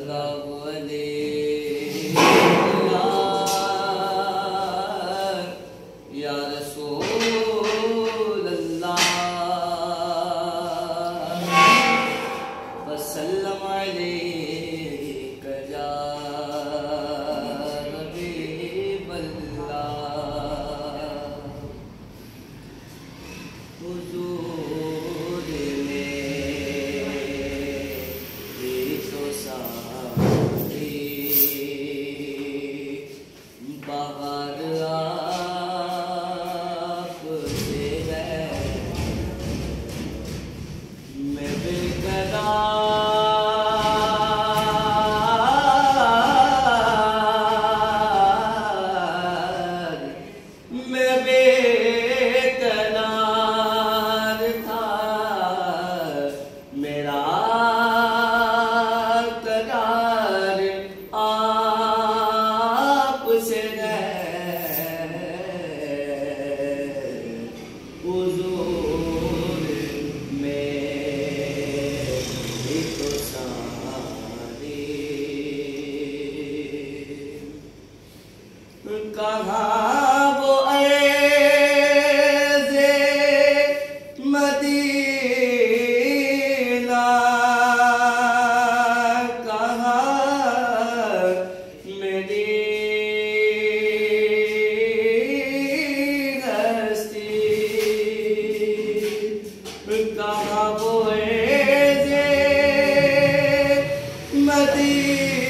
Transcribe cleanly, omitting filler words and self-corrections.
सल्लल्लाहु अलैहि या रसूल अल्लाह वसल्लम अलैका या हबीब अल्लाह। हुजूर मेरी तो सारी बाहर आपसे है, मैं बेकरार था, मेरा करार आपसे है। हुजूर मेरी तो सारी कहाँ वो ऐज़े मदीना, कहाँ मेरी हस्ती, कहाँ वो ऐज़े मदीना।